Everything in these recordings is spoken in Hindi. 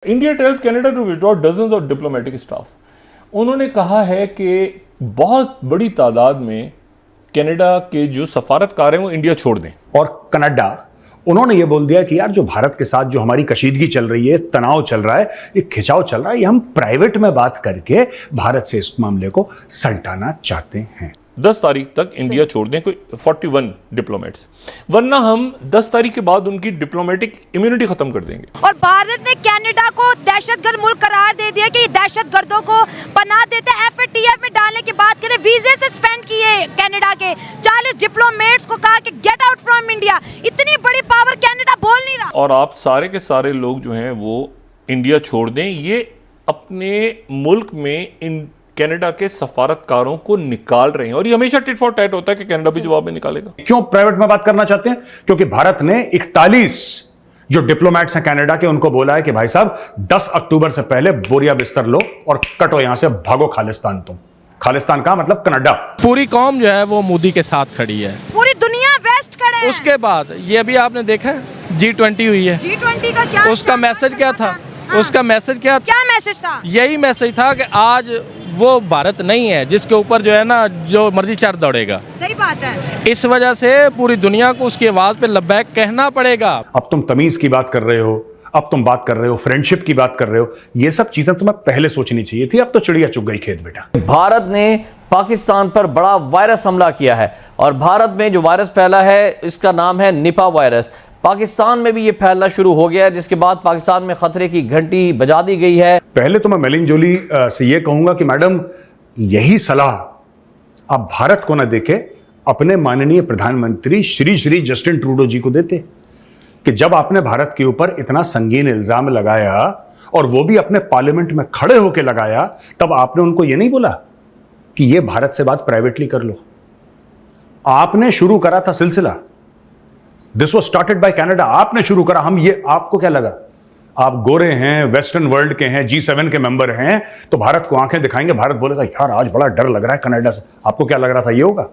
India tells Canada to withdraw dozens of diplomatic staff. उन्होंने कहा है कि बहुत बड़ी तादाद में कनाडा के जो सफारतकार हैं वो इंडिया छोड़ दें। और कनाडा उन्होंने ये बोल दिया कि यार जो भारत के साथ जो हमारी कशीदगी चल रही है, तनाव चल रहा है, ये खिंचाव चल रहा है, ये हम प्राइवेट में बात करके भारत से इस मामले को सल्टाना चाहते हैं। 10 तारीख तक इंडिया छोड़ दें कोई 41 डिप्लोमेट्स, वरना हम 10 तारीख के बाद उनकी डिप्लोमेटिक इम्यूनिटी खत्म कर देंगे। और भारत ने कनाडा को दहशतगर्द मुल्क करार दे दिया कि दहशतगर्दों को पनाह देते हैं। FATF में डालने की बात करें, वीजे सस्पेंड किए कनाडा के 40 डिप्लोमेट्स को, कहा कि गेट आउट फ्रॉम इंडिया। इतनी बड़ी पावर कनाडा बोल नहीं रहा। और आप सारे के सारे लोग जो हैं वो इंडिया छोड़ दें, ये अपने मुल्क में इन कनाडा के सफारतकारों को निकाल रहे हैं। और ये हमेशा टिट फॉर टैट होता है कि कनाडा भी जवाब में निकालेगा। क्यों प्राइवेट में बात करना चाहते हैं? क्योंकि भारत ने 41 जो डिप्लोमेट्स हैं कनाडा के, उनको बोला है कि भाई साहब 10 अक्टूबर से पहले बोरिया बिस्तर लो और कटो यहां से, भागो खालिस्तान। तुम खालिस्तान का मतलब कनाडा। पूरी कौम जो है वो मोदी के साथ खड़ी है, पूरी दुनिया वेस्ट खड़े है। उसके बाद ये भी आपने देखा G20 हुई है। G20 का क्या उसका मैसेज क्या था? उसका मैसेज क्या मैसेज था? यही मैसेज था कि आज वो भारत नहीं है जिसके ऊपर जो है ना जो मर्जी चढ़ दौड़ेगा। सही बात है। इस वजह से पूरी दुनिया को उसकी आवाज पे लब्बैक कहना पड़ेगा। अब तुम तमीज की बात कर रहे हो, अब तुम बात कर रहे हो फ्रेंडशिप की बात कर रहे हो, ये सब चीजें तुम्हें पहले सोचनी चाहिए थी। अब तो चिड़िया चुग गई खेत बेटा। भारत ने पाकिस्तान पर बड़ा वायरस हमला किया है और भारत में जो वायरस फैला है इसका नाम है निपा वायरस। पाकिस्तान में भी ये फैलना शुरू हो गया है, जिसके बाद पाकिस्तान में खतरे की घंटी बजा दी गई है। पहले तो मैं मेलिन जोली से ये कहूंगा कि मैडम, यही सलाह आप भारत को न देके अपने माननीय प्रधानमंत्री श्री जस्टिन ट्रूडो जी को देते कि जब आपने भारत के ऊपर इतना संगीन इल्जाम लगाया और वो भी अपने पार्लियामेंट में खड़े होकर लगाया, तब आपने उनको ये नहीं बोला कि ये भारत से बात प्राइवेटली कर लो। आपने शुरू करा था सिलसिला। This was started by Canada. आपने शुरू करा। हम ये, आपको क्या लगा आप गोरे हैं, वेस्टर्न वर्ल्ड के हैं, G7 के मेंबर हैं, तो भारत को आंखें दिखाएंगे, भारत बोलेगा यार आज बड़ा डर लग रहा है कनाडा से। आपको क्या लग रहा था ये होगा?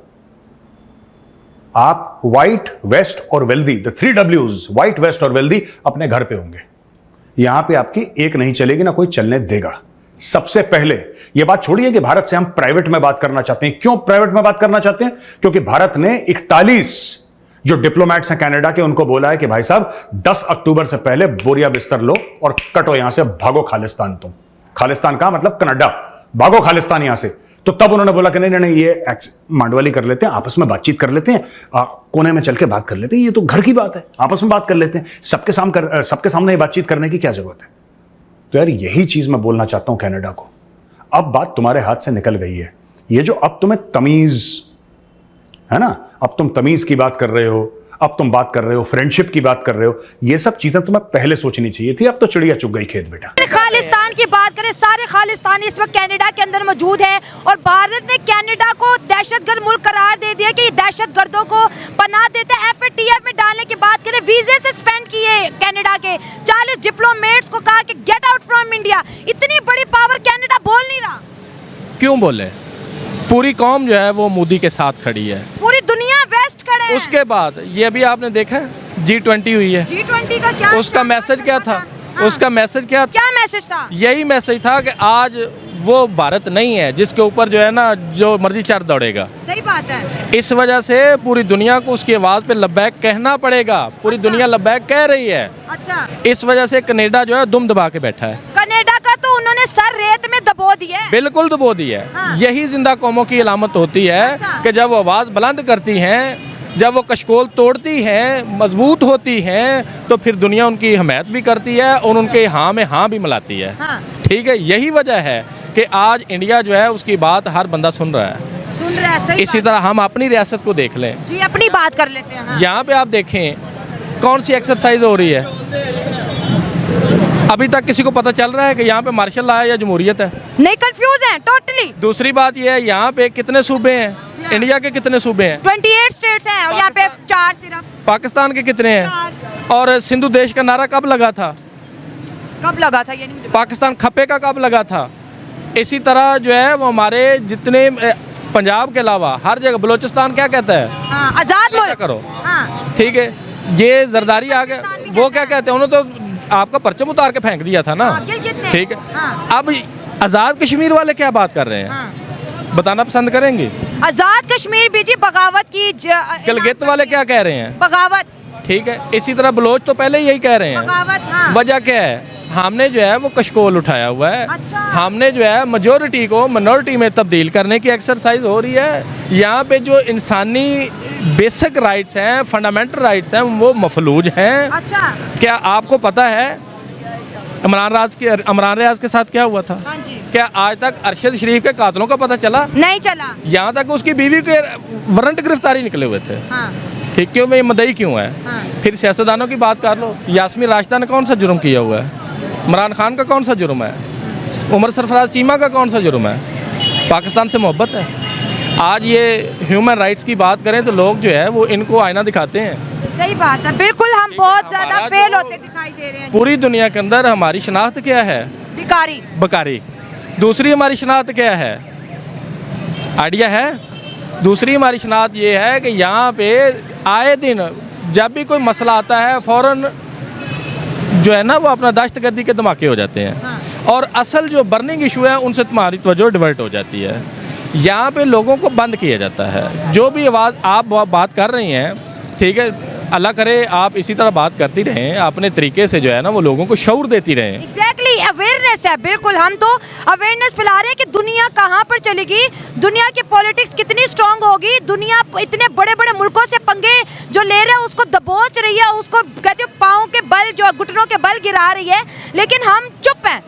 आप व्हाइट, वेस्ट और wealthy, the 3 Ws, white, west और वेल्दी अपने घर पे होंगे। यहां पे आपकी एक नहीं चलेगी, ना कोई चलने देगा। सबसे पहले यह बात छोड़िए कि भारत से हम प्राइवेट में बात करना चाहते हैं। क्यों प्राइवेट में बात करना चाहते हैं? क्योंकि भारत ने 41 जो डिप्लोमेट्स हैं कनाडा के, उनको बोला है कि भाई साहब 10 अक्टूबर से पहले बोरिया बिस्तर लो और कटो यहां से, भागो खालिस्तान। तुम खालिस्तान का मतलब कनाडा, भागो खालिस्तान यहां से। तो तब उन्होंने बोला कि नहीं, ये मांडवाली कर लेते हैं, आपस में बातचीत कर लेते हैं, कोने में चल के बात कर लेते हैं, ये तो घर की बात है, आपस में बात कर लेते हैं, सबके सामने ये बातचीत करने की क्या जरूरत है? तो यार यही चीज मैं बोलना चाहता हूं कनाडा को। अब बात तुम्हारे हाथ से निकल गई है। ये जो अब तुम्हें तमीज है ना, अब तुम तमीज की बात कर रहे हो, अब तुम बात कर रहे हो फ्रेंडशिप की बात कर रहे हो, ये सब चीजें तुम्हें पहले सोचनी चाहिए थी। अब तो चिड़िया चुग गई खेत बेटा। खालिस्तान की बात करें, सारे खालिस्तानी इस वक्त कनाडा के अंदर मौजूद है और भारत ने कनाडा को दहशतगर्द मुल्क करार दे दिया कि दहशतगर्दों को पनाह देते हैं। FATF में डालने की बात करें, वीजे सस्पेंड किए कनाडा के 40 डिप्लोमेट्स को, कहा कि गेट आउट फ्रॉम इंडिया। इतनी बड़ी पावर कनाडा बोल नहीं रहा। क्यों बोले? पूरी कौम जो है वो मोदी के साथ खड़ी है, पूरी दुनिया वेस्ट खड़े है। उसके बाद ये भी आपने देखा G20 हुई है। G20 का क्या उसका मैसेज क्या था? उसका मैसेज क्या मैसेज था? यही मैसेज था कि आज वो भारत नहीं है जिसके ऊपर जो है ना जो मर्जी चढ़ दौड़ेगा। सही बात है। इस वजह से पूरी दुनिया को उसकी आवाज पे लब्बैक कहना पड़ेगा। पूरी दुनिया लब्बैक कह रही है। अच्छा। इस वजह से कनाडा जो है दुम दबा के बैठा है। कनाडा का तो उन्होंने सर रेत में दबो दिया है। बिल्कुल दबो दिया है। हाँ। यही जिंदा कौमों की अलामत होती है। अच्छा। कि जब वो आवाज बुलंद करती हैं, जब वो कशकोल तोड़ती हैं, मजबूत होती हैं, तो फिर दुनिया उनकी हमायत भी करती है और उनके हाँ में हाँ भी मिलाती है। हाँ। ठीक है, यही वजह है कि आज इंडिया जो है उसकी बात हर बंदा सुन रहा है। सही इसी तरह हम अपनी रियासत को देख लें। जी, अपनी बात कर लेते हैं। हाँ। यहाँ पे आप देखें कौन सी एक्सरसाइज हो रही है। अभी तक किसी को पता चल रहा है कि यहाँ पे मार्शल लॉ है या जमहूरियत है? नहीं, कंफ्यूज है टोटली। दूसरी बात यह है यहाँ पे कितने सूबे हैं? इंडिया के कितने सूबे हैं? 28 स्टेट्स हैं और यहाँ पे 4 सिर्फ। पाकिस्तान के कितने हैं? और सिंधु देश का नारा कब लगा था? कब लगा था ये नहीं मुझे। पाकिस्तान खपे का कब लगा था? इसी तरह जो है वो हमारे जितने पंजाब के अलावा हर जगह, बलोचिस्तान क्या कहता है? हाँ, आजाद मुल्क करो। हाँ। ठीक है, ये जरदारी आ गए, वो क्या कहते हैं? उन्होंने तो आपका परचम उतार के फेंक दिया था ना, हाँ, गिलगित ने। ठीक है। हाँ। अब आज़ाद कश्मीर वाले क्या बात कर रहे हैं, हाँ। बताना पसंद करेंगे? आजाद कश्मीर भी जी बगावत की गिलगित वाले क्या कह रहे हैं? बगावत, ठीक है। इसी तरह बलोच तो पहले यही कह रहे हैं। बगावत, हाँ। वजह क्या है? हमने जो है वो कशकोल उठाया हुआ है। अच्छा। हमने जो है मेजोरिटी को मिनोरिटी में तब्दील करने की एक्सरसाइज हो रही है। यहाँ पे जो इंसानी बेसिक राइट्स हैं, फंडामेंटल राइट्स हैं, वो मफलूज हैं। अच्छा। क्या आपको पता है इमरान रियाज के साथ क्या हुआ था? हाँ जी। क्या आज तक अरशद शरीफ के कातलों का पता चला? नहीं चला। यहाँ तक उसकी बीवी के वारंट गिरफ्तारी निकले हुए थे। हाँ। ठीक, क्यों भाई मदई क्यों है? हाँ। फिर सियासतदानों की बात कर लो। यास्मीन राशिदा ने कौन सा जुर्म किया हुआ है? इमरान खान का कौन सा जुर्म है? उमर सरफराज चीमा का कौन सा जुर्म है? पाकिस्तान से मोहब्बत है। आज ये ह्यूमन राइट्स की बात करें तो लोग जो है वो इनको आईना दिखाते हैं। सही बात है, बिल्कुल हम बहुत ज्यादा हमारा फेल जो होते दिखाई दे रहे हैं। पूरी दुनिया के अंदर हमारी शनाख्त क्या है? भिखारी। बकारी। दूसरी हमारी शनाख्त क्या है? आइडिया है? दूसरी हमारी शनाख्त ये है कि यहाँ पे आए दिन जब भी कोई मसला आता है फ़ौरन जो है ना वो अपना दहशतगर्दी के धमाके हो जाते हैं। हाँ। और असल जो बर्निंग इशू है उनसे तुम्हारी तवज्जो डिवर्ट हो जाती है। यहाँ पे लोगों को बंद किया जाता है। जो भी आवाज़ आप बात कर रही हैं, ठीक है, अल्लाह करे आप इसी तरह बात करती रहें, अपने तरीके से जो है ना वो लोगों को शऊर देती रहें। एग्जैक्टली अवेयरनेस है, बिल्कुल हम तो अवेयरनेस फैला रहे हैं कि दुनिया कहाँ पर चलेगी, दुनिया की पॉलिटिक्स कितनी स्ट्रांग होगी, दुनिया इतने बड़े बड़े मुल्कों से पंगे जो ले रहे हैं उसको दबोच रही है, उसको कहते हैं पाँव के बल जो घुटनों के बल गिरा रही है, लेकिन हम चुप हैं।